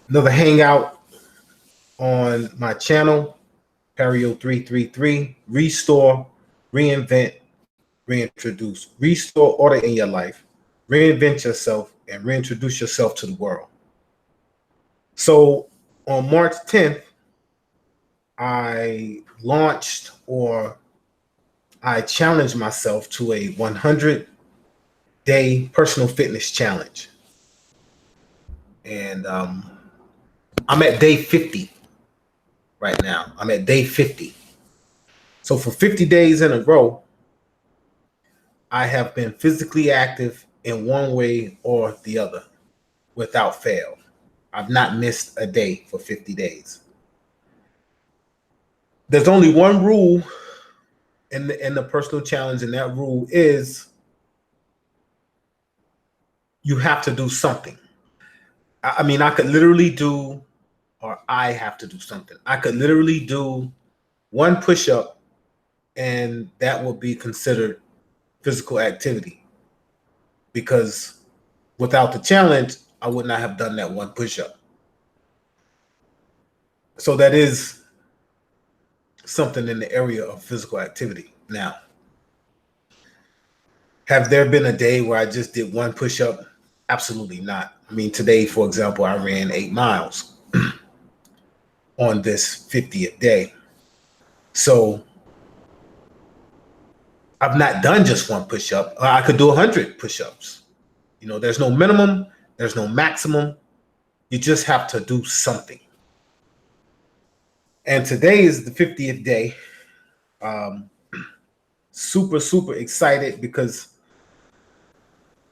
Another hangout on my channel, Perio333. Restore, reinvent, reintroduce. Restore order in your life, reinvent yourself, and reintroduce yourself to the world. So on March 10th, I launched, or I challenged myself to a 100-day personal fitness challenge. And I'm at day 50 right now. I'm at day 50. So for 50 days in a row, I have been physically active in one way or the other without fail. I've not missed a day for 50 days. There's only one rule in the personal challenge, and that rule is you have to do something. I mean, I could literally do, or I have to do something. I could literally do one push-up, and that will be considered physical activity, because without the challenge, I would not have done that one push-up. So that is something in the area of physical activity. Now, have there been a day where I just did one push-up? Absolutely not. I mean, today, for example, I ran 8 miles on this 50th day. So I've not done just one push-up. I could do 100 push-ups. You know, there's no minimum, there's no maximum. You just have to do something. And today is the 50th day. Super excited because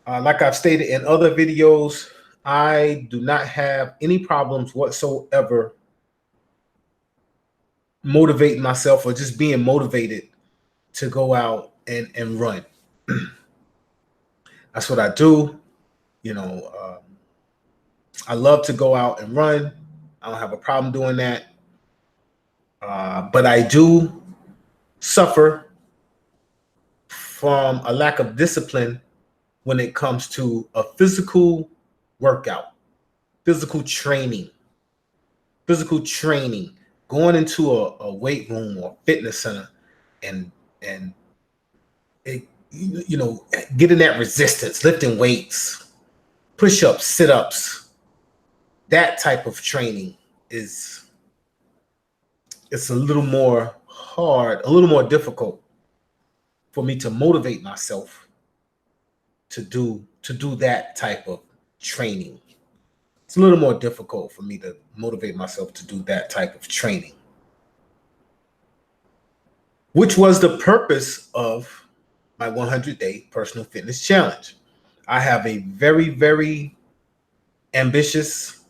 like I've stated in other videos, I do not have any problems whatsoever motivating myself or just being motivated to go out and run. That's what I do. You know, I love to go out and run. I don't have a problem doing that. But I do suffer from a lack of discipline when it comes to a physical workout, physical training, going into a weight room or fitness center and you know, getting that resistance, lifting weights, push-ups, sit-ups. That type of training it's a little more hard, a little more difficult for me to motivate myself to do that type of training. It's a little more difficult for me to motivate myself to do that type of training, which was the purpose of my 100-day personal fitness challenge. I have a very ambitious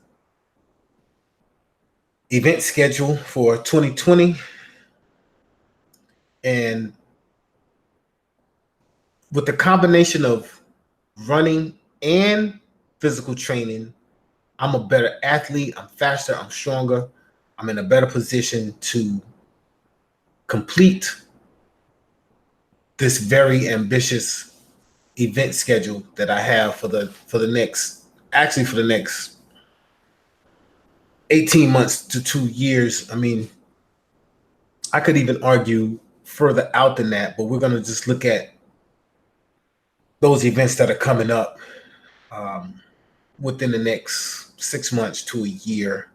event schedule for 2020, and with the combination of running and physical training, I'm a better athlete, I'm faster, I'm stronger, I'm in a better position to complete this very ambitious event schedule that I have for the next 18 months to 2 years. I mean, I could even argue further out than that, but we're going to just look at those events that are coming up within the next 6 months to a year.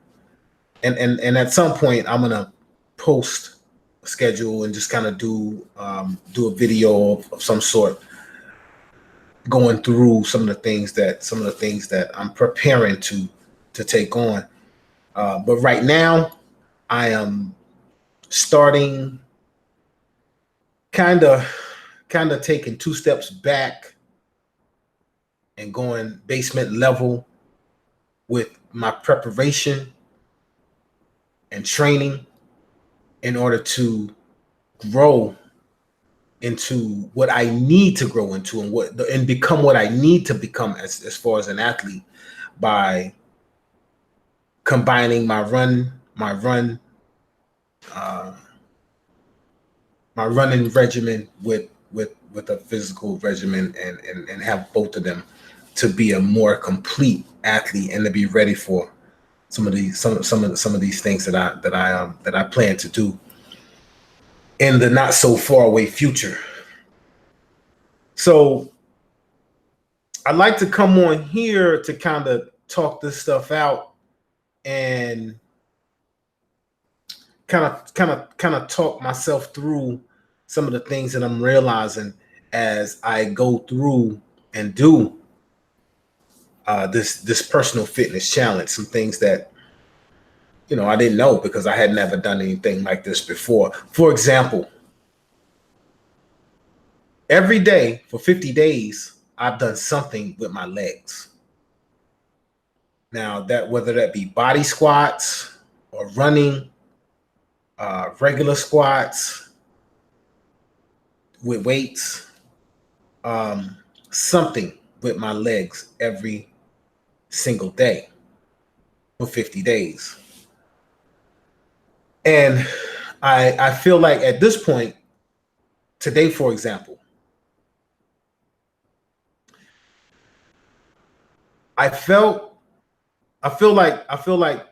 And at some point, I'm going to post a schedule and just kind of do a video of some sort, going through some of the things that I'm preparing to take on. But right now, I am starting kind of taking 2 steps back and going basement level with my preparation and training in order to grow into what I need to grow into and become what I need to become as far as an athlete, by combining my running regimen with a physical regimen, and have both of them to be a more complete athlete and to be ready for some of these things that I plan to do in the not so far away future. So I'd like to come on here to kind of talk this stuff out and kind of talk myself through some of the things that I'm realizing as I go through and do this personal fitness challenge. Some things that, you know, I didn't know because I had never done anything like this before. For example, every day for 50 days, I've done something with my legs. Now, that whether that be body squats or running, regular squats with weights, something with my legs every single day for 50 days. And I feel like at this point, today, for example, I feel like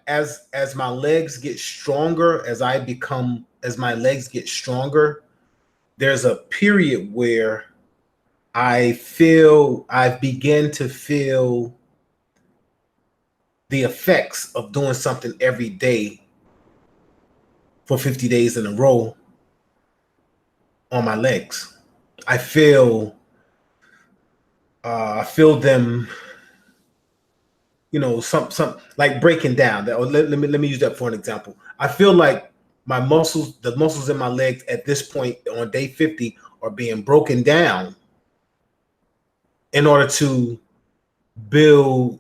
as my legs get stronger, as my legs get stronger, there's a period where I begin to feel the effects of doing something every day for 50 days in a row on my legs. I feel them, you know, some like breaking down. Let me use that for an example. I feel like the muscles in my legs at this point on day 50 are being broken down in order to build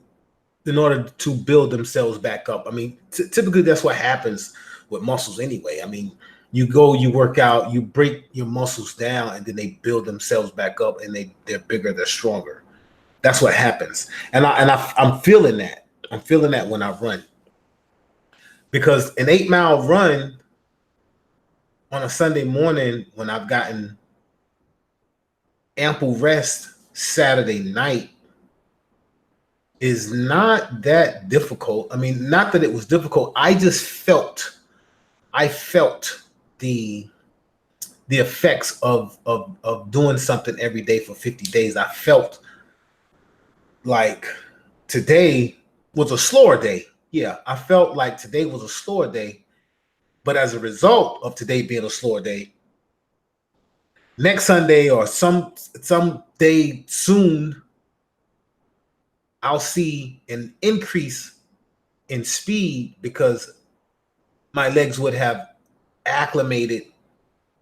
themselves back up. I mean, typically that's what happens with muscles anyway. I mean, you work out, you break your muscles down, and then they build themselves back up, and they're bigger, they're stronger. That's what happens. And I'm feeling that. I'm feeling that when I run. Because an 8-mile run on a Sunday morning when I've gotten ample rest Saturday night is not that difficult. I mean, not that it was difficult. I felt the effects of doing something every day for 50 days. I felt like today was a slower day. Yeah, I felt like today was a slower day. But as a result of today being a slower day, next Sunday or some day soon, I'll see an increase in speed because my legs would have acclimated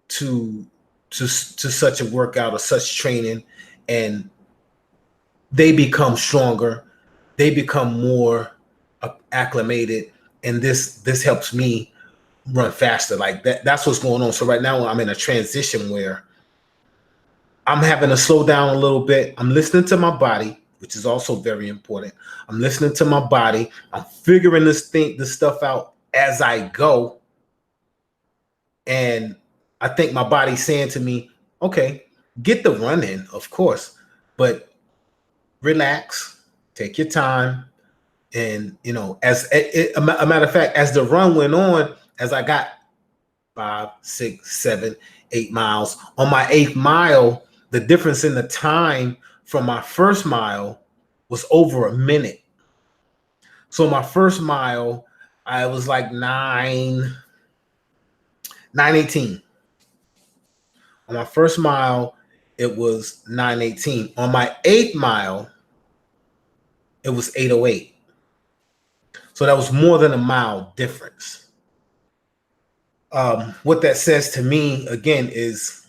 to such a workout or such training, and they become stronger, they become more acclimated, and this helps me run faster. Like that's what's going on. So right now I'm in a transition where I'm having to slow down a little bit. I'm listening to my body, which is also very important. I'm listening to my body. I'm figuring this stuff out as I go. And I think my body's saying to me, okay, get the run in, of course, but relax, take your time. And, you know, a matter of fact, as the run went on, as I got 5, 6, 7, 8 miles, on my 8th mile, the difference in the time from my first mile was over a minute. So my first mile, I was like 9:18. On my first mile, it was 9:18. On my 8th mile, it was 8:08. So that was more than a mile difference. What that says to me again is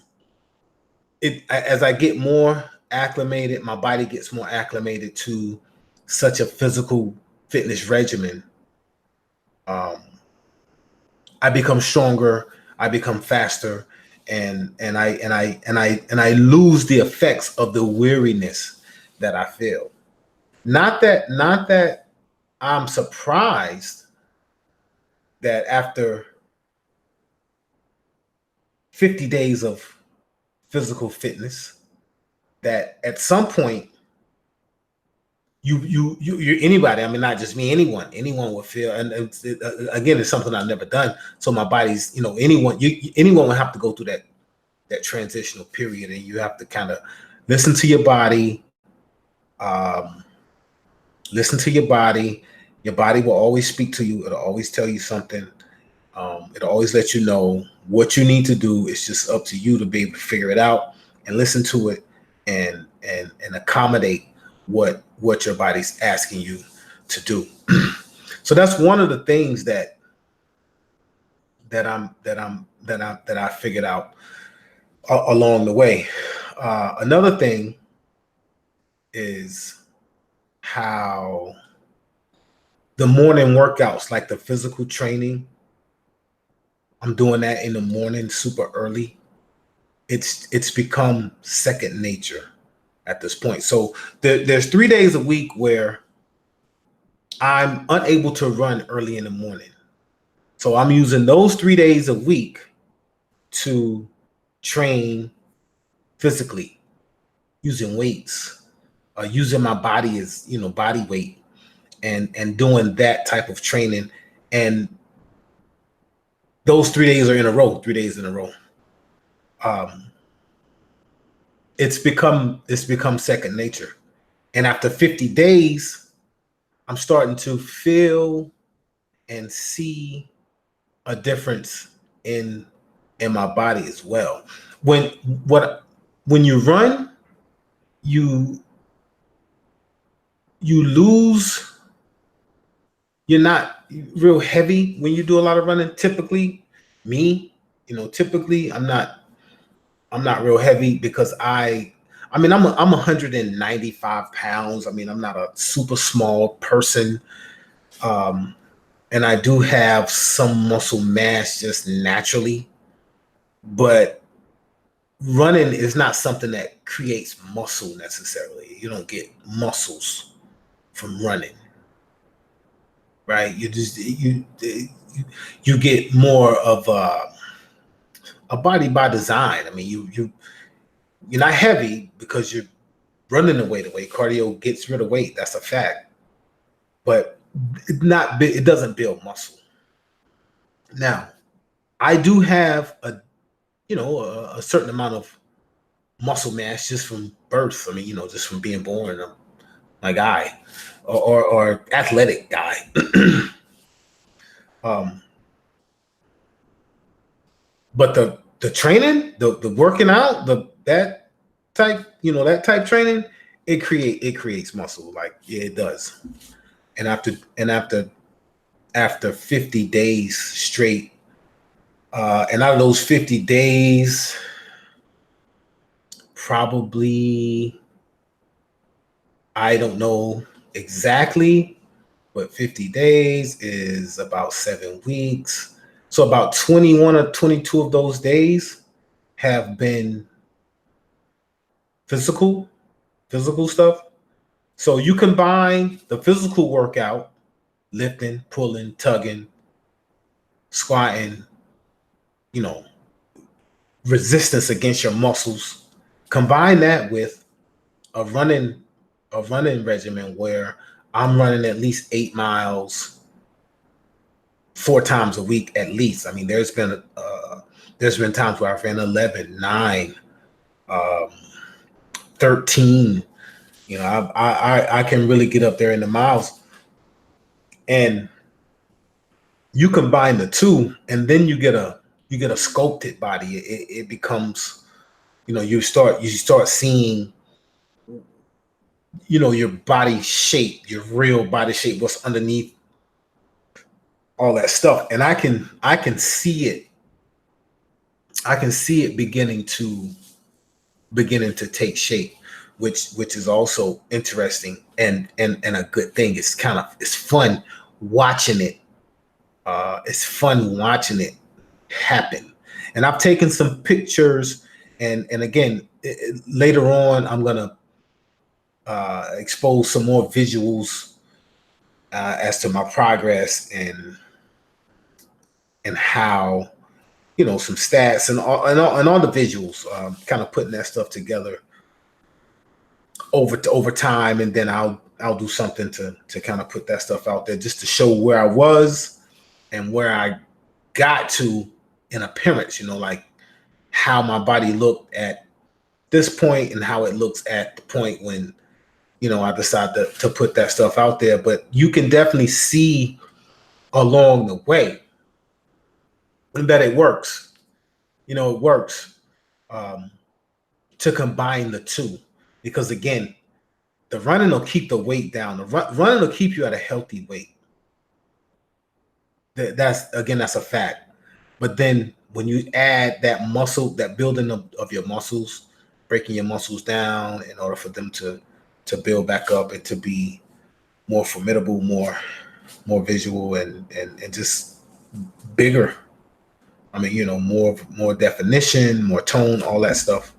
as I get more acclimated, my body gets more acclimated to such a physical fitness regimen. I become stronger, I become faster, and I lose the effects of the weariness that I feel. Not that I'm surprised that after 50 days of physical fitness, that at some point you're anybody. I mean, not just me. Anyone would feel. And again, it's something I've never done. So my body's, anyone would have to go through that transitional period, and you have to kind of listen to your body. Listen to your body. Your body will always speak to you. It'll always tell you something. It'll always let you know what you need to do. It's just up to you to be able to figure it out and listen to it and accommodate what your body's asking you to do. So that's one of the things that I figured out along the way. Another thing is how the morning workouts, like the physical training, I'm doing that in the morning super early. It's become second nature at this point. So there's 3 days a week where I'm unable to run early in the morning. So I'm using those 3 days a week to train physically, using weights, using my body as, body weight, and doing that type of training. And those 3 days are in a row, 3 days in a row. It's become second nature. And after 50 days, I'm starting to feel and see a difference in my body as well. When you run, you lose. You're not real heavy when you do a lot of running. Typically, typically I'm not real heavy because I'm 195 pounds. I mean, I'm not a super small person. And I do have some muscle mass just naturally, but running is not something that creates muscle necessarily. You don't get muscles from running, right? You get more of a body by design. I mean, you're not heavy because you're running the weight away. Cardio gets rid of weight. That's a fact, but it doesn't build muscle. Now, I do have a certain amount of muscle mass just from birth. I mean, just from being born, a guy or athletic guy. But the training, the working out, that type training, it creates muscle. Like, yeah, it does. And after 50 days straight, and out of those 50 days, probably, I don't know exactly, but 50 days is about 7 weeks. So about 21 or 22 of those days have been physical stuff. So you combine the physical workout, lifting, pulling, tugging, squatting, resistance against your muscles. Combine that with a running regimen where I'm running at least 8 miles 4 times a week at least. I mean, there's been times where I've ran 11, 9, 13. I can really get up there in the miles. And you combine the two, and then you get a sculpted body. It becomes, you start seeing, your body shape, your real body shape, what's underneath all that stuff. And I can see it. I can see it beginning to take shape, which is also interesting and a good thing. It's fun watching it. It's fun watching it happen. And I've taken some pictures, and again, later on, I'm gonna expose some more visuals as to my progress and how, some stats and all the visuals, kind of putting that stuff together over time, and then I'll I'll do something to kind of put that stuff out there just to show where I was and where I got to in appearance, like how my body looked at this point and how it looks at the point when, I decide to put that stuff out there. But you can definitely see along the way that it works. It works to combine the two, because again, the running will keep the weight down. The running will keep you at a healthy weight. That's a fact. But then when you add that muscle, that building of your muscles, breaking your muscles down in order for them to build back up and to be more formidable, more visual, and just bigger. I mean, more definition, more tone, all that stuff.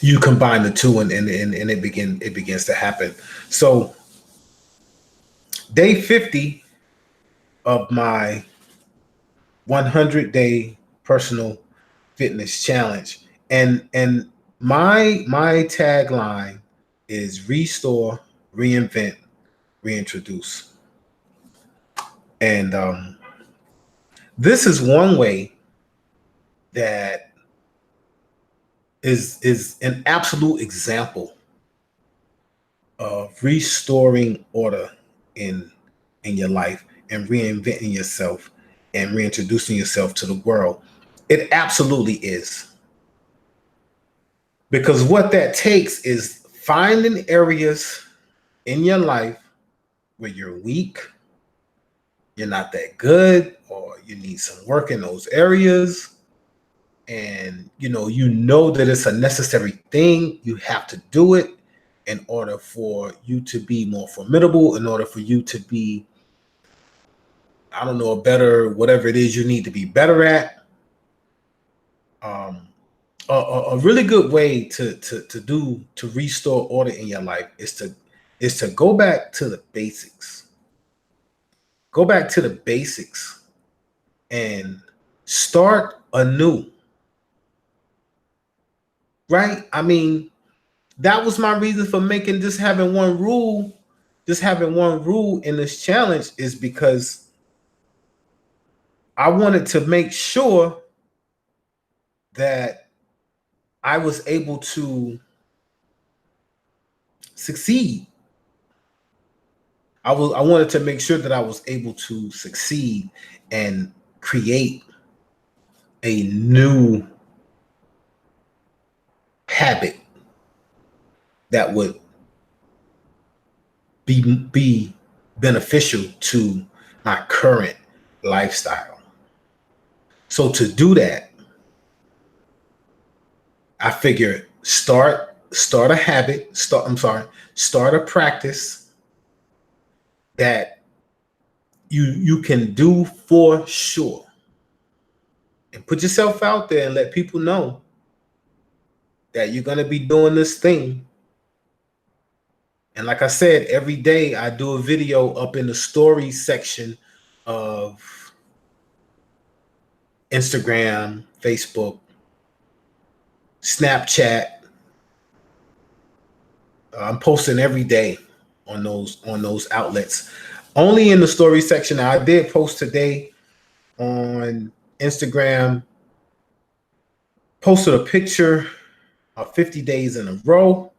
You combine the two, and it begins to happen. So day 50 of my 100-day personal fitness challenge, and my tagline is restore, reinvent, reintroduce. And this is one way that is an absolute example of restoring order in your life and reinventing yourself and reintroducing yourself to the world. It absolutely is. Because what that takes is finding areas in your life where you're weak, you're not that good, or you need some work in those areas. And you know that it's a necessary thing. You have to do it in order for you to be more formidable, in order for you to be, I don't know, a better, whatever it is you need to be better at. A really good way to restore order in your life is to go back to the basics. Go back to the basics and start anew. Right? I mean, that was my reason for making having one rule in this challenge, is because I wanted to make sure that I was able to succeed. I wanted to make sure that I was able to succeed and create a new habit that would be beneficial to my current lifestyle. So to do that, I figured start a habit, start a practice that you can do for sure. And put yourself out there and let people know that you're going to be doing this thing. And like I said, every day I do a video up in the stories section of Instagram, Facebook, Snapchat. I'm posting every day on those outlets. Only in the story section. I did post today on Instagram. Posted a picture of 50 days in a row.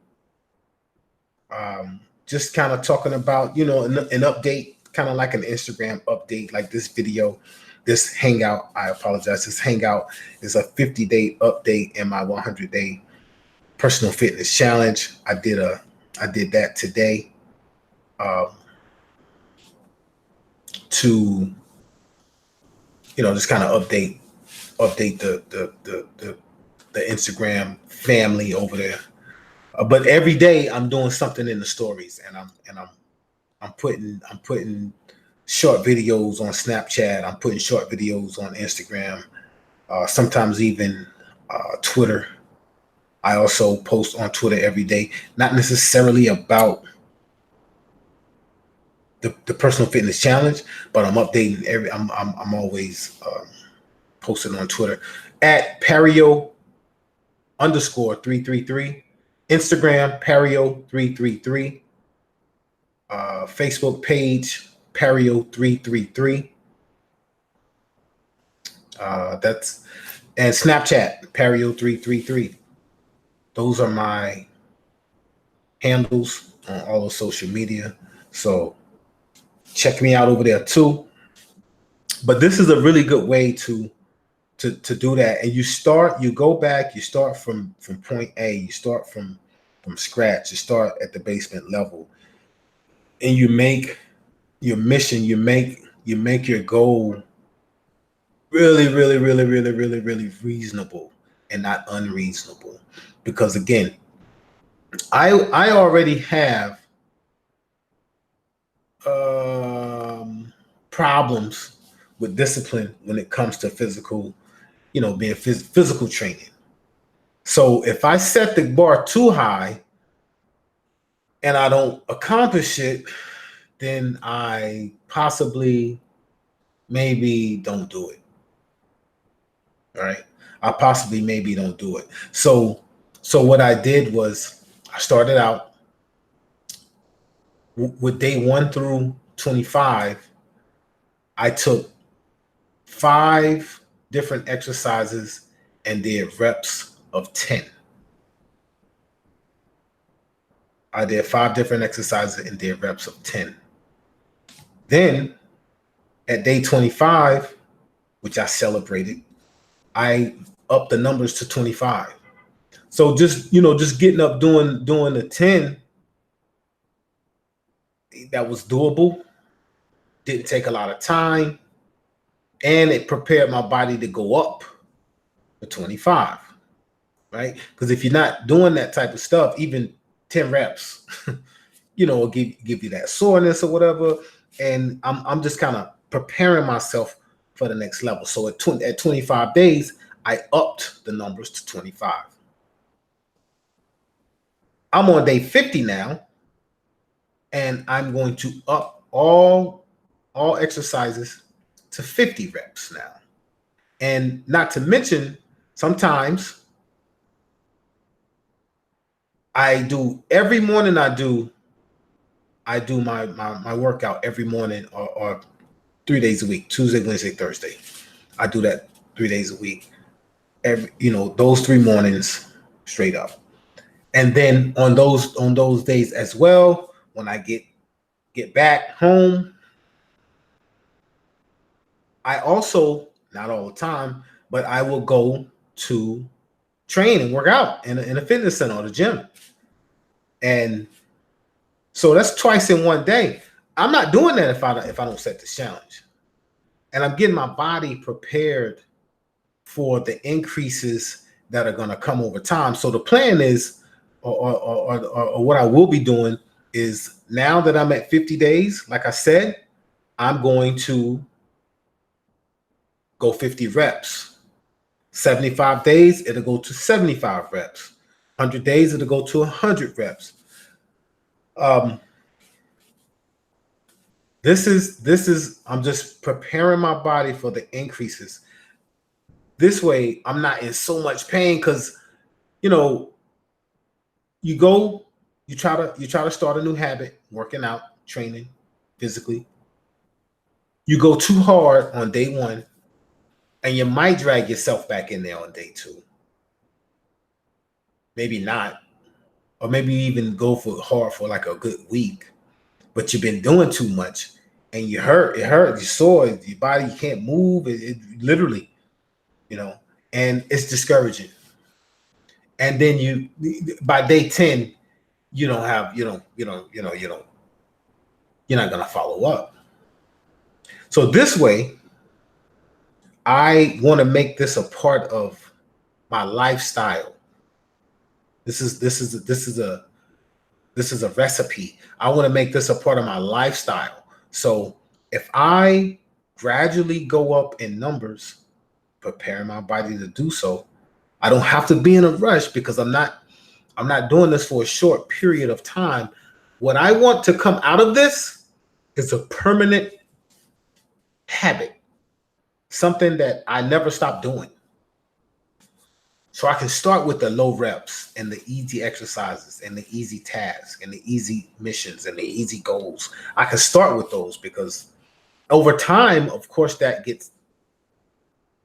Just kind of talking about, an update, kind of like an Instagram update, like this video, this hangout. I apologize. This hangout is a 50-day update in my 100-day personal fitness challenge. I did that today to, just kind of update the Instagram family over there. But every day I'm doing something in the stories, and I'm putting short videos on Snapchat. I'm putting short videos on Instagram. Sometimes even Twitter. I also post on Twitter every day, not necessarily about the personal fitness challenge, but I'm updating I'm always posting on Twitter at Perio _333. Instagram, Perio333. Facebook page, Perio333. That's and Snapchat, Perio333. Those are my handles on all of social media. So check me out over there too. But this is a really good way to do that. And you go back, you start from point A, you start from scratch, you start at the basement level, and you make your mission, you make your goal really, really, really, really, really, really reasonable and not unreasonable. Because again, I already have problems with discipline when it comes to physical, being physical training. So if I set the bar too high and I don't accomplish it, then I possibly maybe don't do it. All right. I possibly maybe don't do it. So what I did was I started out with day 1 through 25. I took 5 different exercises and did reps of 10. I did 5 different exercises and did reps of 10. Then at day 25, which I celebrated, I upped the numbers to 25. So just getting up doing the 10, that was doable. Didn't take a lot of time, and it prepared my body to go up to 25, right? Because if you're not doing that type of stuff, even 10 reps, will give you that soreness or whatever. And I'm just kind of preparing myself for the next level. So at 25 days, I upped the numbers to 25. I'm on day 50 now, and I'm going to up all exercises to 50 reps now. And not to mention, sometimes I do every morning. I do my workout every morning, or 3 days a week: Tuesday, Wednesday, Thursday. I do that 3 days a week. Those 3 mornings straight up. And then on those days as well, when I get back home, I also, not all the time, but I will go to train and work out in a fitness center or the gym. And so that's twice in one day. I'm not doing that if I don't set this challenge. And I'm getting my body prepared for the increases that are going to come over time. So the plan is, or what I will be doing is, now that I'm at 50 days, like I said, I'm going to go 50 reps. 75 days, it'll go to 75 reps. 100 days, it'll go to 100 reps. This is I'm just preparing my body for the increases. This way, I'm not in so much pain, because you try to start a new habit, working out, training physically. You go too hard on day 1, and you might drag yourself back in there on day 2. Maybe not, or maybe even go hard for like a good week, but you've been doing too much and you hurt. It hurt. You sore. Your body, you can't move. It literally, and it's discouraging. And then by day 10, you're not gonna follow up. So this way, I want to make this a part of my lifestyle. This is a recipe. I want to make this a part of my lifestyle. So if I gradually go up in numbers, preparing my body to do so, I don't have to be in a rush, because I'm not doing this for a short period of time. What I want to come out of this is a permanent habit, something that I never stop doing. So I can start with the low reps and the easy exercises and the easy tasks and the easy missions and the easy goals. I can start with those because over time, of course, that gets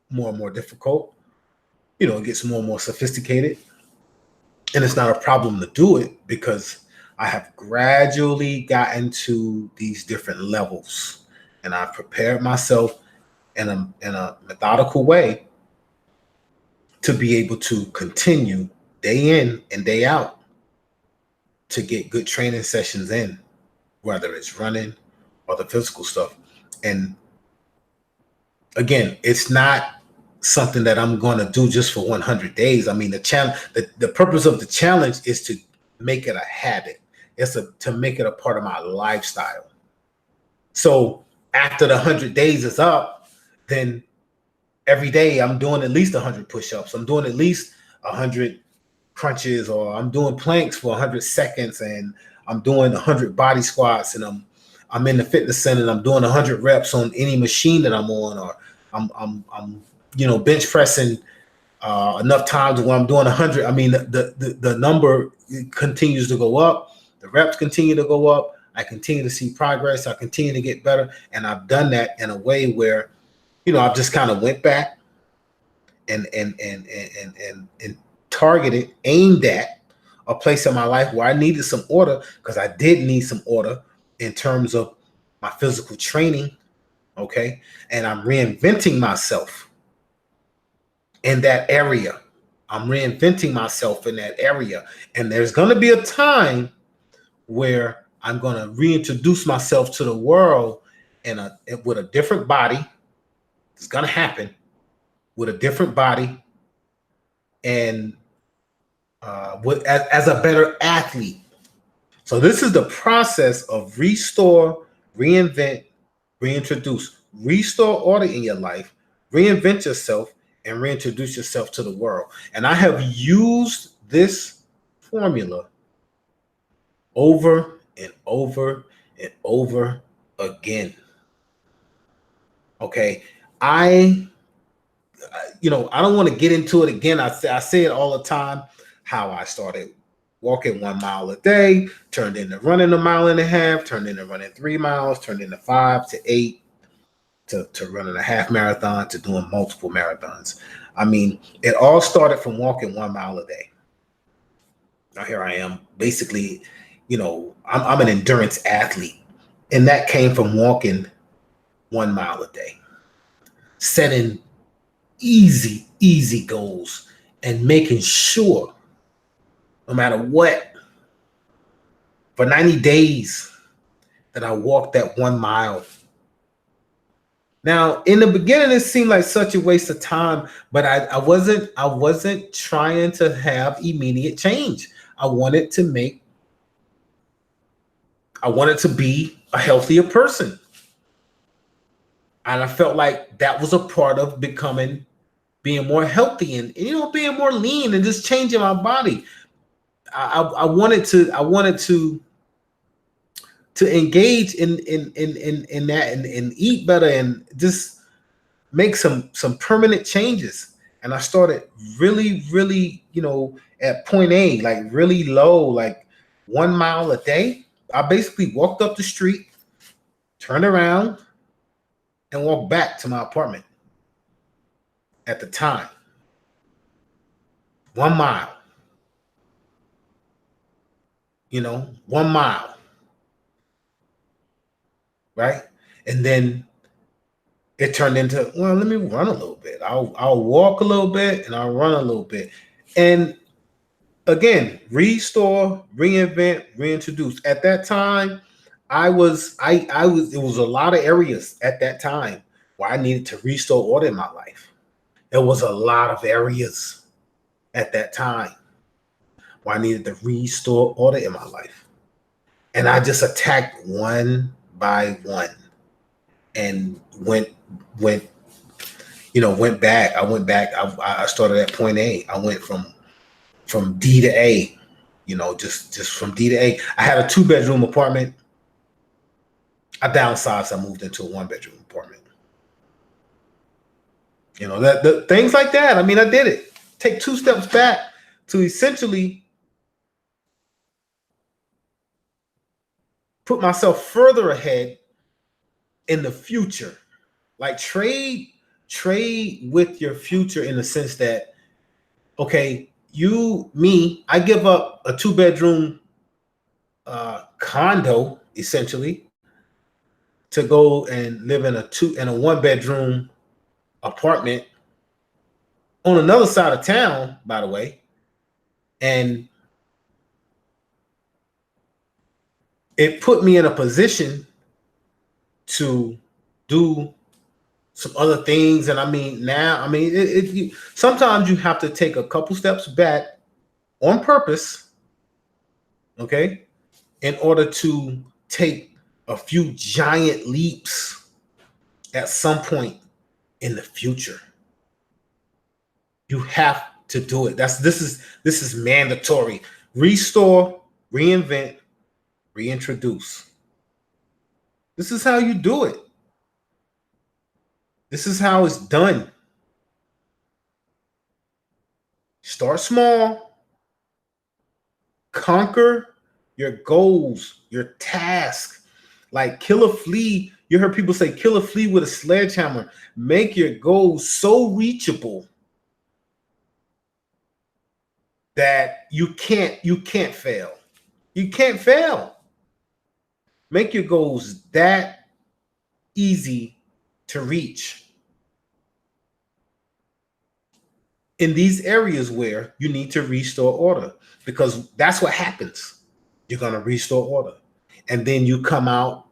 more and more difficult. It gets more and more sophisticated. And it's not a problem to do it because I have gradually gotten to these different levels and I've prepared myself in a methodical way to be able to continue day in and day out to get good training sessions in, whether it's running or the physical stuff. And again, it's not something that I'm going to do just for 100 days. I mean, the purpose of the challenge is to make it a habit. It's to make it a part of my lifestyle. So after the 100 days is up, then every day I'm doing at least 100 push-ups. I'm doing at least 100 crunches, or I'm doing planks for 100 seconds, and I'm doing 100 body squats, and I'm in the fitness center and I'm doing 100 reps on any machine that I'm on, or I'm bench pressing enough times where I'm doing 100. I mean, the number continues to go up. The reps continue to go up. I continue to see progress. I continue to get better. And I've done that in a way where, I've just kind of went back and targeted, aimed at a place in my life where I needed some order, because I did need some order in terms of my physical training. Okay. And I'm reinventing myself in that area. I'm reinventing myself in that area. And there's going to be a time where I'm going to reintroduce myself to the world with a different body. It's going to happen with a different body and as a better athlete. So this is the process of restore, reinvent, reintroduce. Restore order in your life, reinvent yourself, and reintroduce yourself to the world. And I have used this formula over and over and over again. Okay. I don't want to get into it again. I say it all the time, how I started walking 1 mile a day, turned into running 1.5 miles, turned into running 3 miles, turned into 5 to 8, to running a half marathon, to doing multiple marathons. I mean, it all started from walking 1 mile a day. Now here I am, basically, I'm an endurance athlete, and that came from walking 1 mile a day, setting easy goals, and making sure, no matter what, for 90 days that I walked that 1 mile. Now, in the beginning, it seemed like such a waste of time, but I wasn't trying to have immediate change. I wanted to be a healthier person. And I felt like that was a part of being more healthy and being more lean and just changing my body. I wanted to engage in that and eat better and just make some permanent changes. And I started really at point A, like really low, like 1 mile a day. I basically walked up the street, turned around, and walked back to my apartment. At the time, 1 mile, 1 mile, right? And then it turned into, well, let me run a little bit. I'll walk a little bit and I'll run a little bit. And again, restore, reinvent, reintroduce. At that time, it was a lot of areas at that time where I needed to restore order in my life. There was a lot of areas at that time where I needed to restore order in my life. And I just attacked one by one and went back. I started at point A. I went from D to A, just from D to A. I had a 2-bedroom apartment. I downsized. I moved into a 1-bedroom apartment. The things like that. I mean, I did it. take 2 steps back to essentially put myself further ahead in the future. Like trade with your future in the sense that, okay, I give up a 2-bedroom condo essentially to go and live in a 1-bedroom apartment on another side of town, by the way. And it put me in a position to do some other things. And sometimes you have to take a couple steps back on purpose, okay, in order to take a few giant leaps at some point in the future. You have to do it. This is mandatory. Restore, reinvent, reintroduce. This is how you do it. This is how it's done. Start small. Conquer your goals, your tasks. Like kill a flea. You heard people say kill a flea with a sledgehammer. Make your goals so reachable that you can't fail. You can't fail. Make your goals that easy to reach in these areas where you need to restore order, because that's what happens. You're going to restore order, and then you come out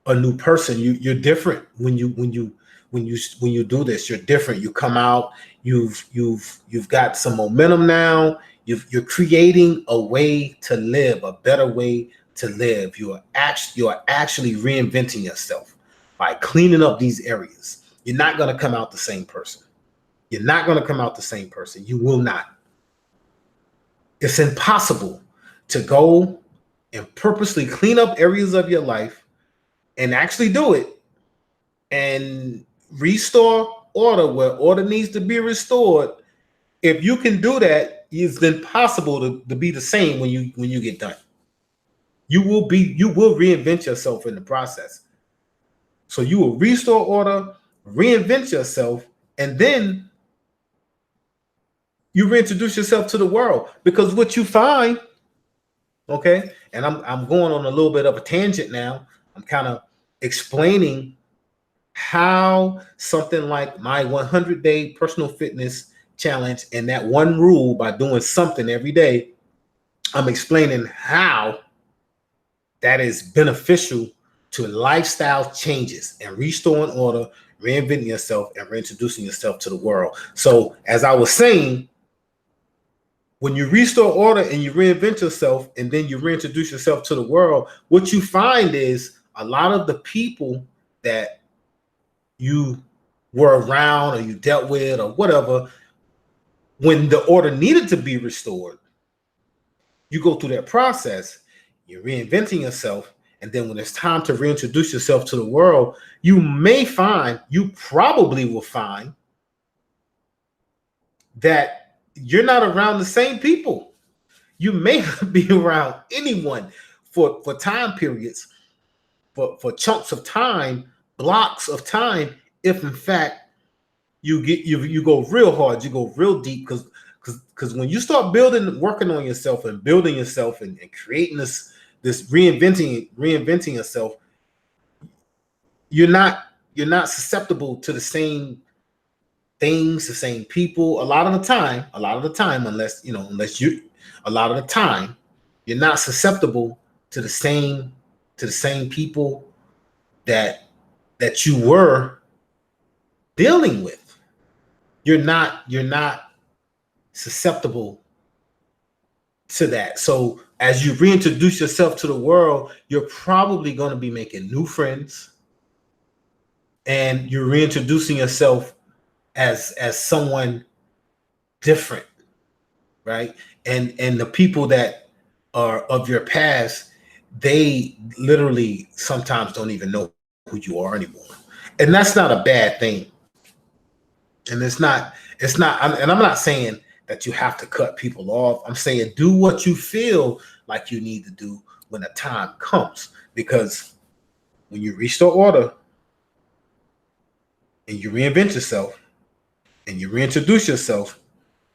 a new person. You're different when you do this. You're different. You come out. You've got some momentum now. You're creating a way to live, a better way to live. You are actually reinventing yourself by cleaning up these areas. You're not going to come out the same person. You're not going to come out the same person. You will not. It's impossible to go and purposely clean up areas of your life and actually do it and restore order where order needs to be restored. If you can do that, it's impossible to be the same when you get done. You will reinvent yourself in the process. So you will restore order, reinvent yourself, and then you reintroduce yourself to the world. Because what you find, okay, and I'm going on a little bit of a tangent now. I'm kind of explaining how something like my 100-day personal fitness challenge and that one rule by doing something every day, I'm explaining how that is beneficial to lifestyle changes and restoring order, reinventing yourself, and reintroducing yourself to the world. So as I was saying, when you restore order and you reinvent yourself and then you reintroduce yourself to the world, what you find is a lot of the people that you were around or you dealt with or whatever, when the order needed to be restored, you go through that process, you're reinventing yourself, and then when it's time to reintroduce yourself to the world, you probably will find that you're not around the same people. You may not be around anyone for time periods, for chunks of time, blocks of time, if in fact you go real hard, you go real deep, because when you start working on yourself and building yourself and creating this reinventing yourself, you're not susceptible to the same things, the same people. A lot of the time, unless you, a lot of the time, you're not susceptible to the same people that you were dealing with. You're not susceptible to that. So as you reintroduce yourself to the world, you're probably going to be making new friends, and you're reintroducing yourself as someone different, right? And the people that are of your past, they literally sometimes don't even know who you are anymore. And that's not a bad thing. And it's not It's not, and I'm not saying that you have to cut people off. I'm saying do what you feel like you need to do when the time comes. Because when you restore order and you reinvent yourself and you reintroduce yourself,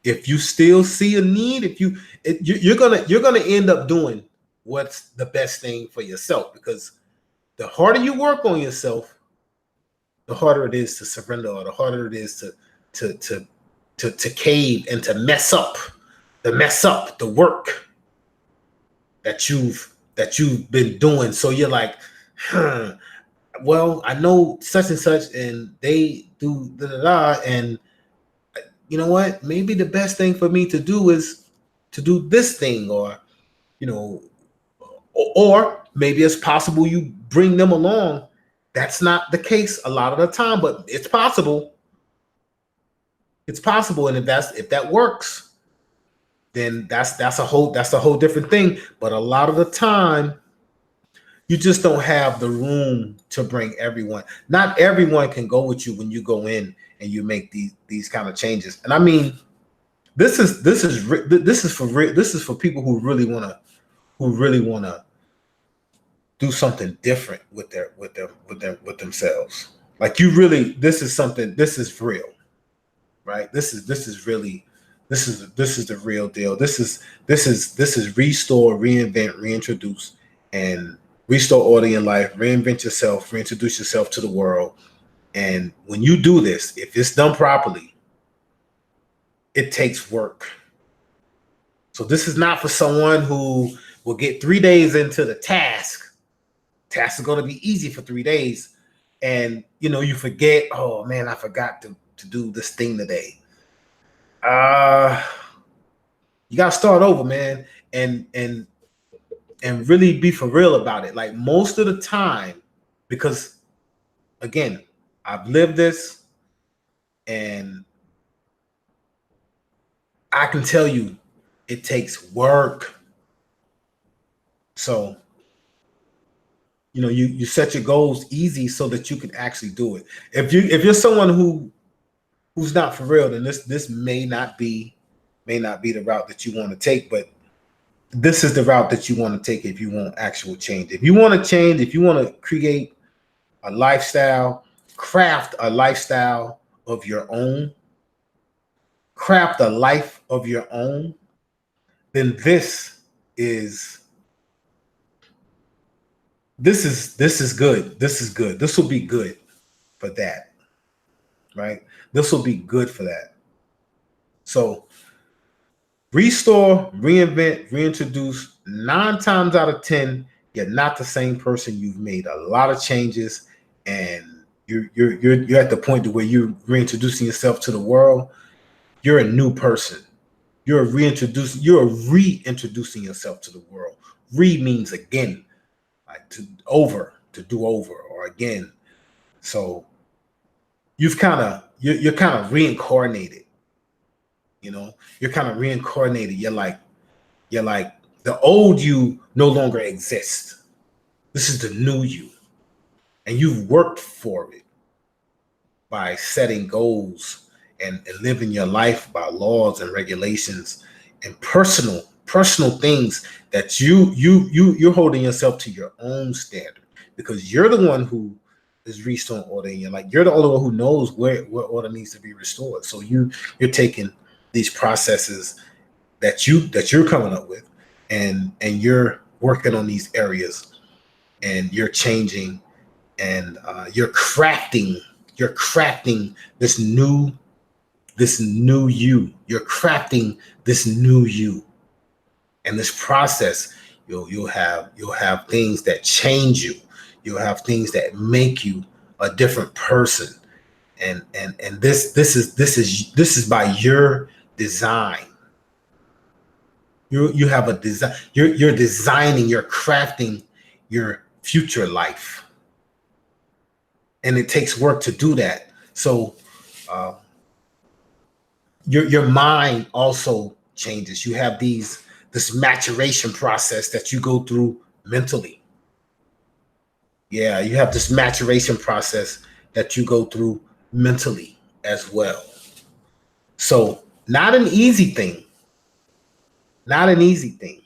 if you still see a need, you're gonna end up doing what's the best thing for yourself. Because the harder you work on yourself, the harder it is to surrender, or the harder it is to cave and to mess up the work that you've been doing. So you're like, well, I know such and such, and they do da da da, and you know what? Maybe the best thing for me to do is to do this thing, or or maybe it's possible you bring them along. That's not the case a lot of the time, but it's possible. It's possible, and if that works, then that's a whole different thing. But a lot of the time, you just don't have the room to bring everyone. Not everyone can go with you when you go in and you make these kind of changes. And I mean, this is for people who really want to do something different with themselves. Like, you really, this is real, right? This is the real deal. This is restore, reinvent, reintroduce, and restore order in life, reinvent yourself, reintroduce yourself to the world. And when you do this, if it's done properly, it takes work. So this is not for someone who will get 3 days into the task. Task is going to be easy for 3 days. And, you forget, oh man, I forgot to do this thing today. You got to start over, man. And really be for real about it. Like, most of the time, because again, I've lived this, and I can tell you it takes work. So, you set your goals easy so that you can actually do it. If you're someone who's not for real, then this may not be the route that you want to take, but this is the route that you want to take if you want actual change. If you want to change, if you want to create a lifestyle, craft a lifestyle of your own, craft a life of your own, then this is good. This is good. This will be good for that, right? This will be good for that. So restore, reinvent, reintroduce. 9 times out of 10, you're not the same person. You've made a lot of changes, and you're at the point to where you're reintroducing yourself to the world. You're a new person. You're reintroducing yourself to the world. Re means again, like to do over, or again. So you're kind of reincarnated. You're kind of reincarnated. You're like the old you no longer exists. This is the new you, and you've worked for it by setting goals and living your life by laws and regulations and personal things that you're holding yourself to your own standard, because you're the one who is restoring order in your life. You're the only one who knows where order needs to be restored. So you're taking these processes that you're coming up with, and you're working on these areas, and you're changing, and you're crafting this new you. You're crafting this new you. And this process, you'll have things that change you. You'll have things that make you a different person. And this is by your design. You have a design. You're designing, you're crafting your future life. And it takes work to do that. So your mind also changes. You have this maturation process that you go through mentally. Yeah, you have this maturation process that you go through mentally as well. So not an easy thing. Not an easy thing,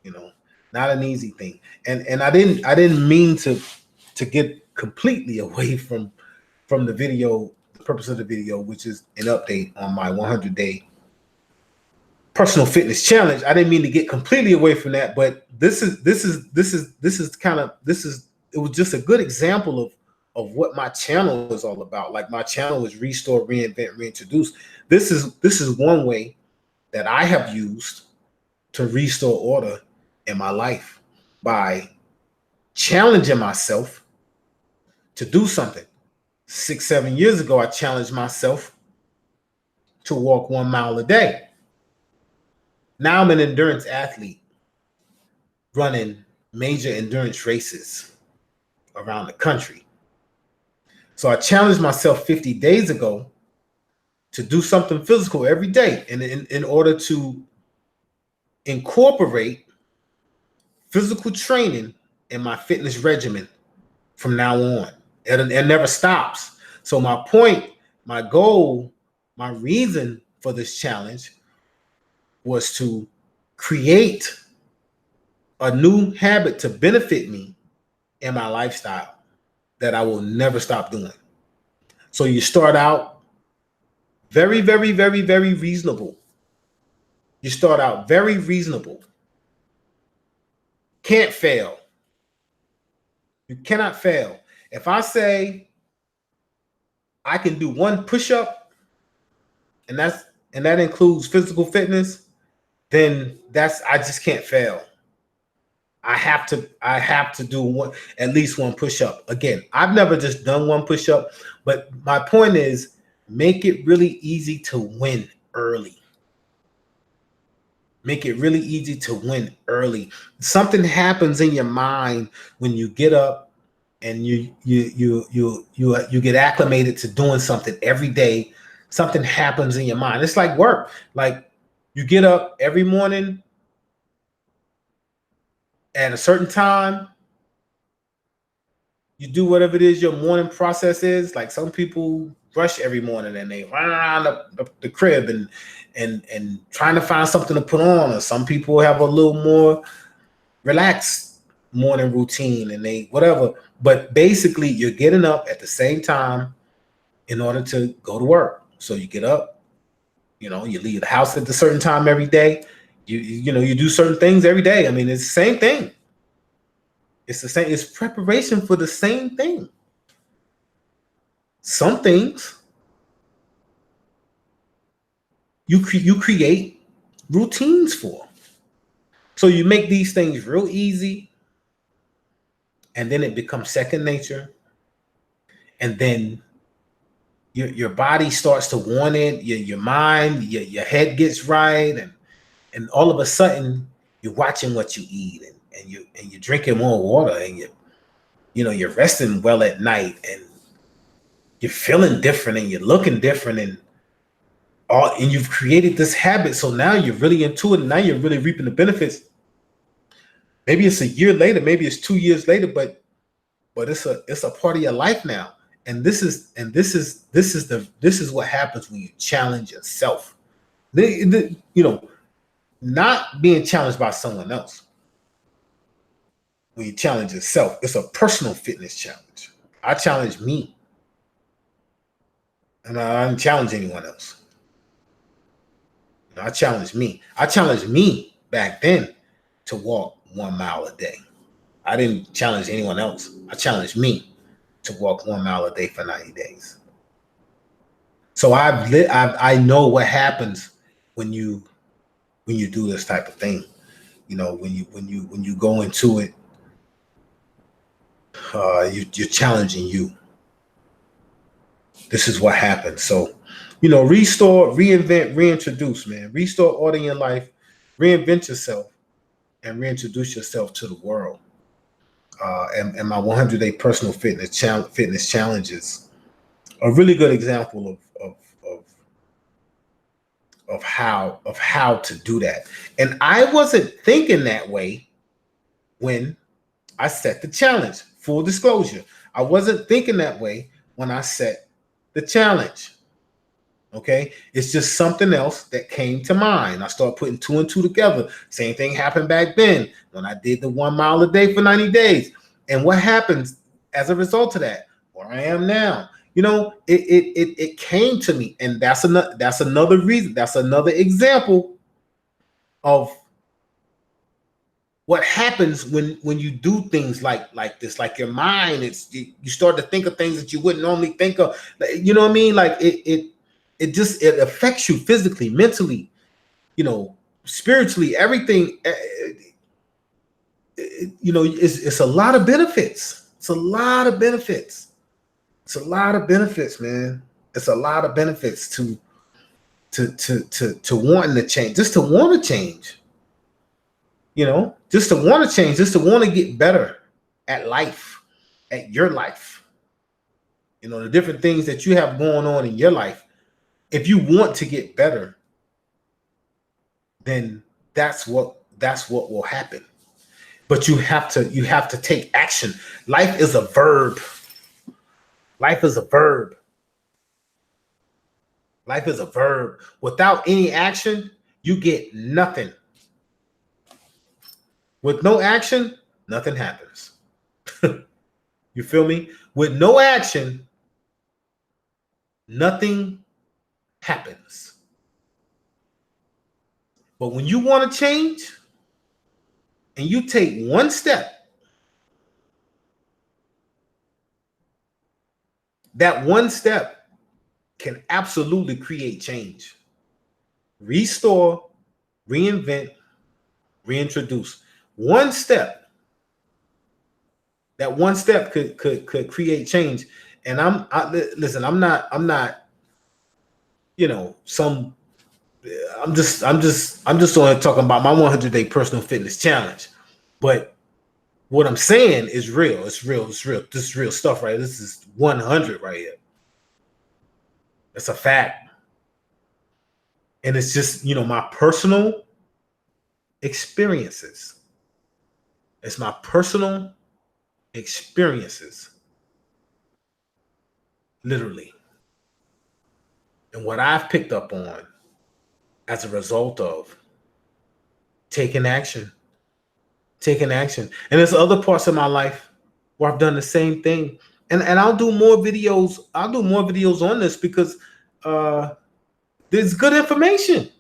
you know, not an easy thing. And I didn't mean to get completely away from the video, the purpose of the video, which is an update on my 100-day personal fitness challenge. I didn't mean to get completely away from that, but this is it was just a good example of what my channel is all about. Like, my channel is Restore, Reinvent, Reintroduce. This is one way that I have used to restore order in my life, by challenging myself to do something. 6-7 years ago, I challenged myself to walk 1 mile a day. Now I'm an endurance athlete running major endurance races around the country. So I challenged myself 50 days ago to do something physical every day, and in order to incorporate physical training in my fitness regimen from now on. It never stops. So my point, my goal, my reason for this challenge was to create a new habit to benefit me in my lifestyle that I will never stop doing. So you start out very, very, very, very reasonable. You start out very reasonable. Can't fail. You cannot fail. If I say I can do 1 push-up, and that includes physical fitness, then I just can't fail. I have to do at least 1 push-up. Again, I've never just done 1 push-up, but my point is, make it really easy to win early. Make it really easy to win early. Something happens in your mind when you get up and you get acclimated to doing something every day. Something happens in your mind. It's like work. Like, you get up every morning at a certain time. You do whatever it is your morning process is. Like, some people brush every morning and they run around the crib and trying to find something to put on. Or some people have a little more relaxed morning routine and they whatever. But basically, you're getting up at the same time in order to go to work. So you get up, you leave the house at a certain time every day. You do certain things every day. I mean, it's the same thing. It's the same. It's preparation for the same thing. Some things you create routines for. So you make these things real easy, and then it becomes second nature. And then your body starts to want it. Your mind, your head gets right, and all of a sudden you're watching what you eat, and you're drinking more water, and you're resting well at night, and you're feeling different, and you're looking different, and you've created this habit. So now you're really into it, and now you're really reaping the benefits. Maybe it's a year later, maybe it's 2 years later, but it's a part of your life now. And this is what happens when you challenge yourself. Not being challenged by someone else. When you challenge yourself, it's a personal fitness challenge. I challenge me, and I didn't challenge anyone else. I challenged me. I challenged me back then to walk 1 mile a day. I didn't challenge anyone else. I challenged me to walk 1 mile a day for 90 days. So I know what happens when you do this type of thing. When you go into it, you're challenging you. This is what happens. So, restore, reinvent, reintroduce, man. Restore order in your life, reinvent yourself, and reintroduce yourself to the world. And my 100-day personal fitness challenges, a really good example of how to do that. And I wasn't thinking that way when I set the challenge. Full disclosure, I wasn't thinking that way when I set the challenge. Okay, it's just something else that came to mind. I started putting two and two together. Same thing happened back then when I did the 1 mile a day for 90 days. And what happens as a result of that? Where I am now. You know, it came to me, and that's another reason. That's another example of what happens when you do things like this. Like your mind, you start to think of things that you wouldn't normally think of. You know what I mean? Like it affects you physically, mentally, you know, spiritually, everything. You know, it's a lot of benefits. It's a lot of benefits. It's a lot of benefits, man. It's a lot of benefits to wanting to change, just to want to change. You know, just to want to change, just to want to get better at life, at your life. You know, the different things that you have going on in your life. If you want to get better, then that's what will happen. But you have to take action. Life is a verb. Life is a verb. Life is a verb. Without any action, you get nothing. With no action, nothing happens. You feel me? With no action, nothing happens. But when you want to change and you take one step, that one step can absolutely create change. Restore, reinvent, reintroduce. One step. That one step could create change. And listen, I'm not, you know, I'm just only talking about my 100-day personal fitness challenge. But what I'm saying is real. It's real. It's real. This is real stuff, right? This is 100 right here. It's a fact. And it's just, you know, my personal experiences. It's my personal experiences. Literally. And what I've picked up on as a result of taking action. And there's other parts of my life where I've done the same thing. And I'll do more videos. I'll do more videos on this because there's good information.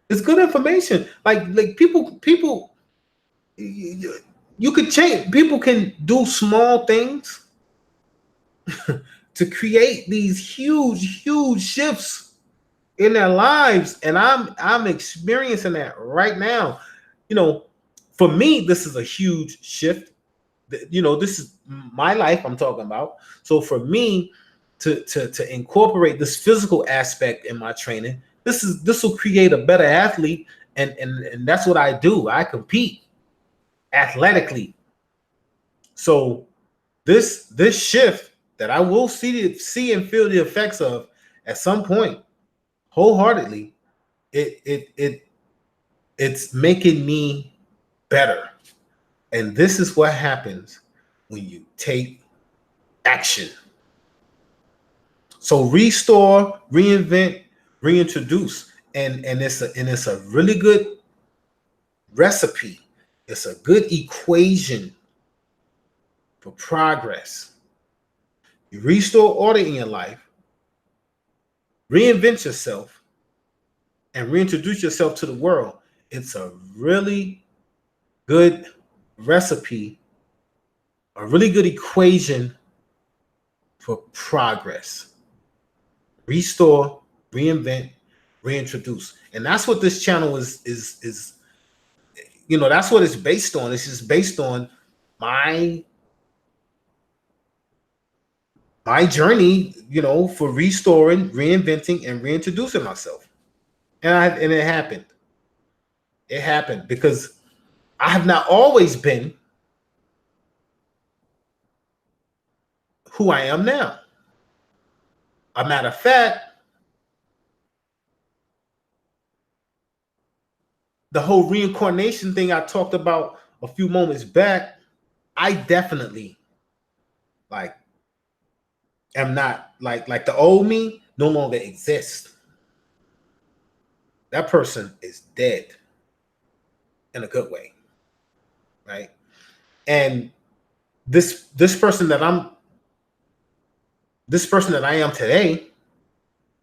It's good information. Like people, you could change. People can do small things to create these huge shifts in their lives, and I'm experiencing that right now. You know, for me, this is a huge shift. You know, this is my life I'm talking about. So for me to incorporate this physical aspect in my training, this will create a better athlete, and that's what I do. I compete athletically. So this shift that I will see and feel the effects of at some point, wholeheartedly, it's making me better. And this is what happens when you take action. So restore, reinvent, reintroduce, and it's a really good recipe. It's a good equation for progress. You restore order in your life, reinvent yourself, and reintroduce yourself to the world. It's a really good recipe, a really good equation for progress. Restore, reinvent, reintroduce. And that's what this channel is, you know, that's what it's based on. It's just based on my journey, you know, for restoring, reinventing, and reintroducing myself. And it happened. It happened because I have not always been who I am now. A matter of fact, the whole reincarnation thing I talked about a few moments back, I definitely am not like the old me no longer exists. that person is dead in a good way, right? And this person that I am today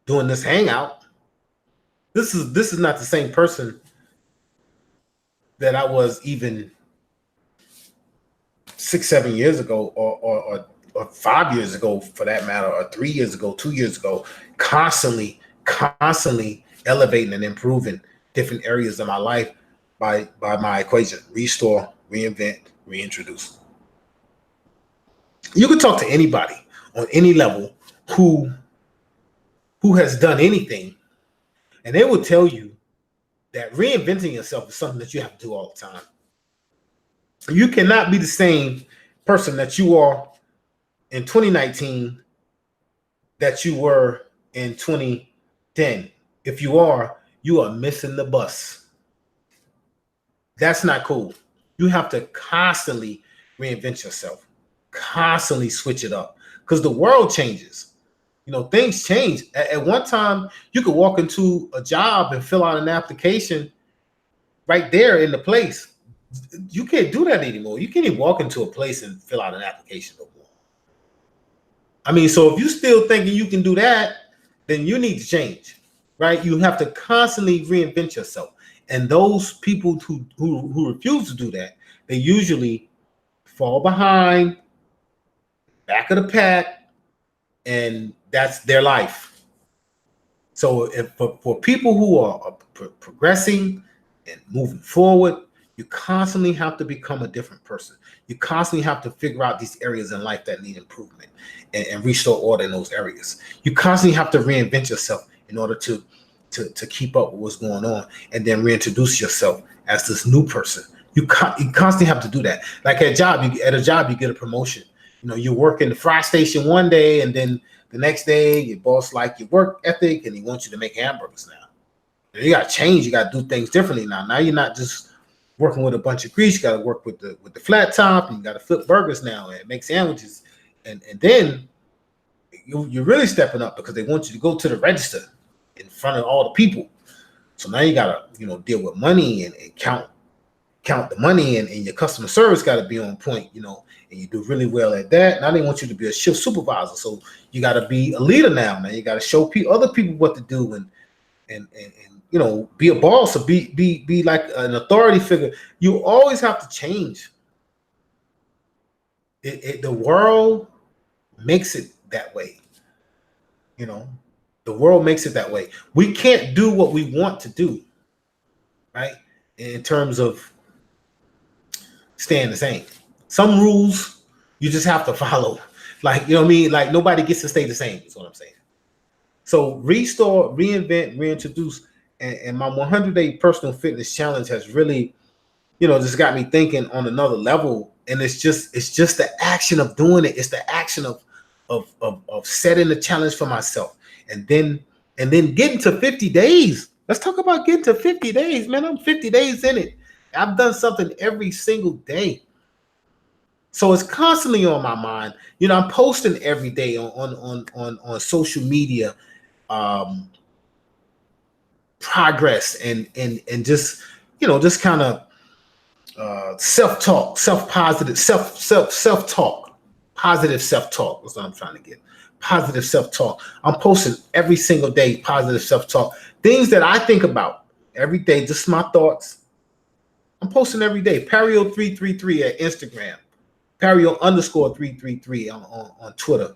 doing this hangout, this is not the same person that I was even 6-7 years ago, or 5 years ago, for that matter, or 3 years ago, 2 years ago. Constantly elevating and improving different areas of my life by my equation: restore, reinvent, reintroduce. You can talk to anybody on any level who has done anything, and they will tell you that reinventing yourself is something that you have to do all the time. You cannot be the same person that you are in 2019 that you were in 2010. If you are missing the bus. That's not cool. You have to constantly reinvent yourself, constantly switch it up, because the world changes. Things change. At one time, you could walk into a job and fill out an application right there in the place. You can't do that anymore. You can't even walk into a place and fill out an application no more. I mean, so if you're still thinking you can do that, then you need to change, right? You have to constantly reinvent yourself. And those people who refuse to do that, they usually fall behind, back of the pack, and that's their life. So if for people who are progressing and moving forward, you constantly have to become a different person. You constantly have to figure out these areas in life that need improvement and restore order in those areas. You constantly have to reinvent yourself in order to keep up with what's going on, and then reintroduce yourself as this new person. You constantly have to do that. Like at a job, you get a promotion. You work in the fry station one day, and then the next day your boss like your work ethic, and he wants you to make hamburgers now. And you got to change. You got to do things differently now. Now you're not just working with a bunch of grease. You got to work with the flat top, and you got to flip burgers now and make sandwiches. And then you're really stepping up, because they want you to go to the register in front of all the people. So now you gotta, deal with money and count the money, and your customer service got to be on point, and you do really well at that. Now they want you to be a shift supervisor, so you got to be a leader now. Man, you got to show other people what to do, and be a boss, or be like an authority figure. You always have to change. The world makes it that way. The world makes it that way. We can't do what we want to do, right? In terms of staying the same. Some rules you just have to follow. Like, what I mean? Like, nobody gets to stay the same, is what I'm saying. So restore, reinvent, reintroduce, and my 100-day personal fitness challenge has really, just got me thinking on another level. And it's just the action of doing it. It's the action of setting the challenge for myself. And then getting to 50 days. Let's talk about getting to 50 days, man. I'm 50 days in it. I've done something every single day. So it's constantly on my mind. I'm posting every day on social media, progress and just, just kind of self-talk, positive self-talk is what I'm trying to get. Positive self-talk. I'm posting every single day positive self-talk. Things that I think about every day, just my thoughts. I'm posting every day. Perio333 at Instagram. Perio_333 on Twitter.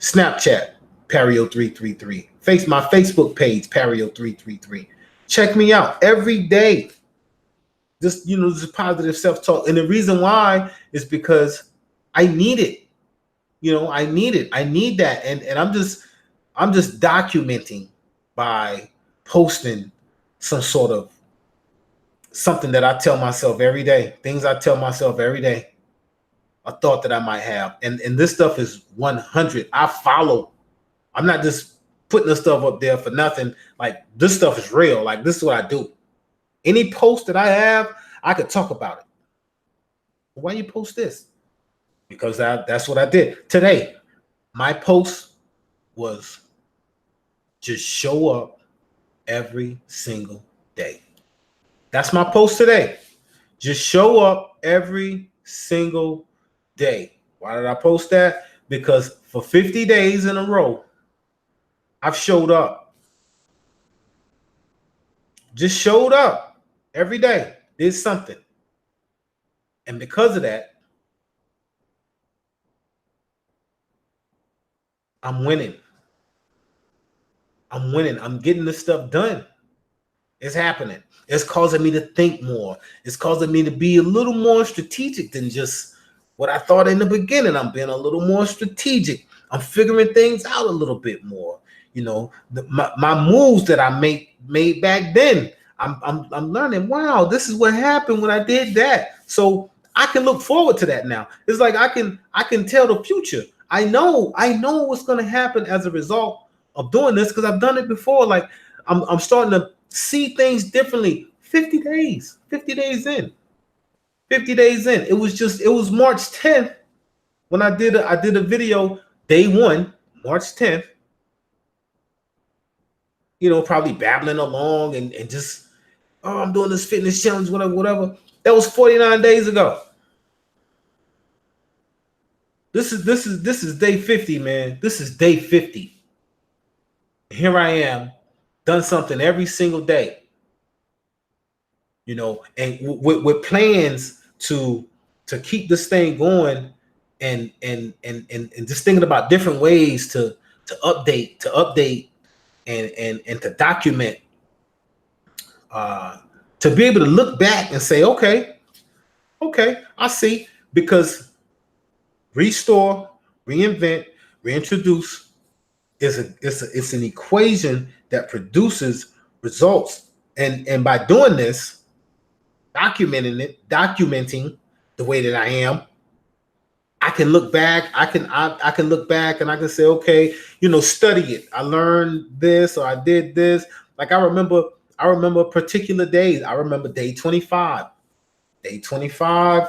Snapchat, Perio333. My Facebook page, Perio333. Check me out every day. Just, just positive self-talk. And the reason why is because I need it. I need it. I need that. And I'm just documenting by posting some sort of something that I tell myself every day, things I tell myself every day, a thought that I might have. And this stuff is 100. I follow. I'm not just putting this stuff up there for nothing. Like, this stuff is real. Like, this is what I do. Any post that I have, I could talk about it. Why you post this? Because that's what I did. Today, my post was just show up every single day. That's my post today. Just show up every single day. Why did I post that? Because for 50 days in a row, I've showed up. Just showed up every day, did something. And because of that, I'm winning. I'm winning. I'm getting this stuff done. It's happening. It's causing me to think more. It's causing me to be a little more strategic than just what I thought in the beginning. I'm being a little more strategic. I'm figuring things out a little bit more. You know, my moves that I made back then. I'm learning. Wow, this is what happened when I did that. So I can look forward to that now. It's like I can tell the future. I know what's going to happen as a result of doing this because I've done it before. Like I'm starting to see things differently. 50 days in. 50 days in. It was March 10th when I did a video day 1, March 10th. You know, probably babbling along and just, oh, I'm doing this fitness challenge, whatever. That was 49 days ago. This is day 50, man. This is day 50. Here I am, done something every single day. You know, and with plans to keep this thing going, and just thinking about different ways to update and to document, to be able to look back and say, okay, I see, because restore, reinvent, reintroduce it's an equation that produces results, and by doing this, documenting the way that I am, I can look back. I can look back and I can say, okay, you know, study it. I learned this or I did this. Like I remember particular days. I remember day 25. Day 25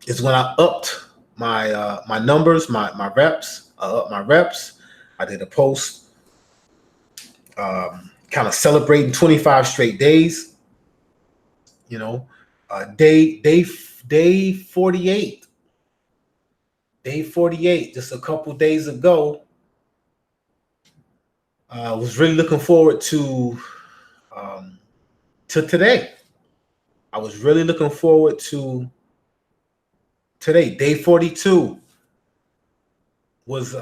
is when I upped my numbers, my reps. I upped my reps. I did a post kind of celebrating 25 straight days. You know, day 48. Day 48, just a couple days ago. I was really looking forward to today. I was really looking forward to today. Day 42 was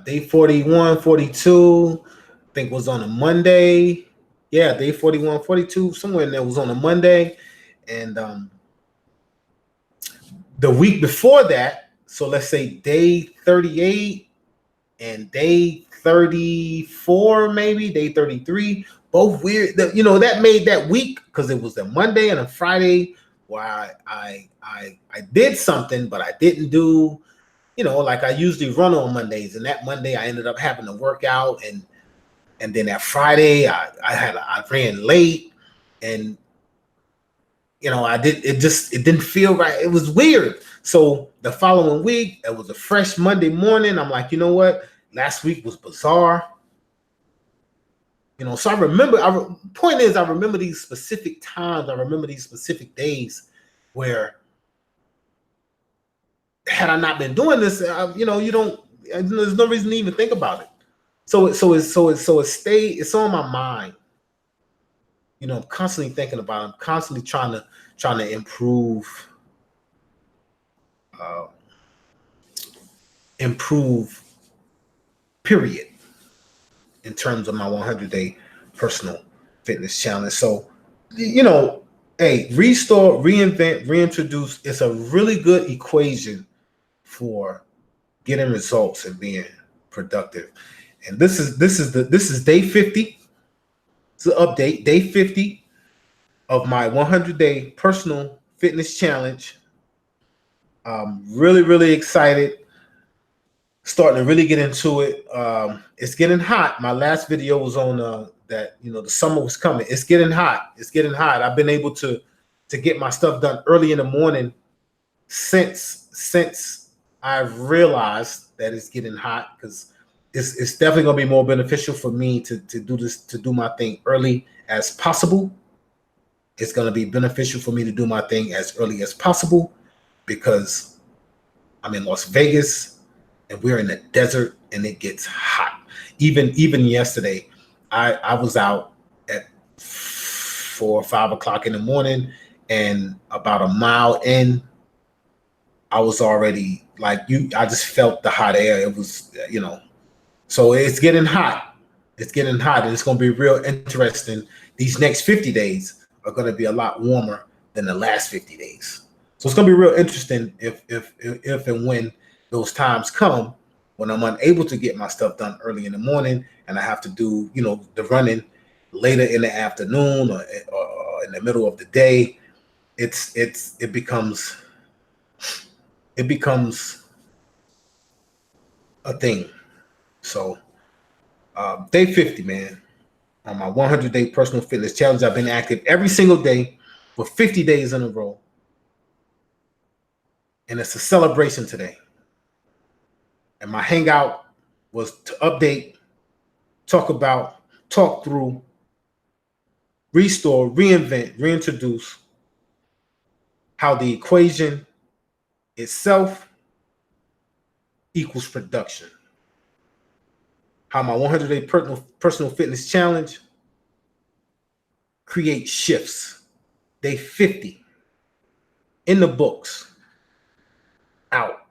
day 41, 42. I think was on a Monday. Yeah, day 41, 42, somewhere in there was on a Monday. And the week before that, so let's say day 38 and day 34, maybe day 33, both weird. You know, that made that week because it was a Monday and a Friday where I did something, but I didn't do, you know, like I usually run on Mondays, and that Monday I ended up having to work out, and then that Friday I ran late, and you know, it didn't feel right. It was weird. So the following week, it was a fresh Monday morning. I'm like, you know what? Last week was bizarre. You know, so I remember, point is, I remember these specific times. I remember these specific days where, had I not been doing this, you know, there's no reason to even think about it. So it's on my mind. You know, I'm constantly thinking about it. I'm constantly trying to improve, period, in terms of my 100-day personal fitness challenge. So, you know, hey, restore, reinvent, reintroduce. It's a really good equation for getting results and being productive. And this is day 50. It's an update, day 50 of my 100-day personal fitness challenge. I'm really, really excited. Starting to really get into it. It's getting hot. My last video was on that, you know, the summer was coming. It's getting hot. It's getting hot. I've been able to get my stuff done early in the morning since I've realized that it's getting hot, because it's definitely gonna be more beneficial for me to do my thing early as possible. It's gonna be beneficial for me to do my thing as early as possible because I'm in Las Vegas and we're in the desert and it gets hot. Even yesterday, I was out at 4 or 5 o'clock in the morning, and about a mile in, I was already like I just felt the hot air. It was, so it's getting hot. It's getting hot, and it's going to be real interesting. These next 50 days are going to be a lot warmer than the last 50 days. So it's going to be real interesting if and when those times come when I'm unable to get my stuff done early in the morning and I have to do, the running later in the afternoon or in the middle of the day. It becomes a thing. So day 50, man, on my 100-day personal fitness challenge. I've been active every single day for 50 days in a row. And it's a celebration today. And my hangout was to update, talk through, restore, reinvent, reintroduce how the equation itself equals production. How my 100-day personal fitness challenge creates shifts. Day 50 in the books. Out.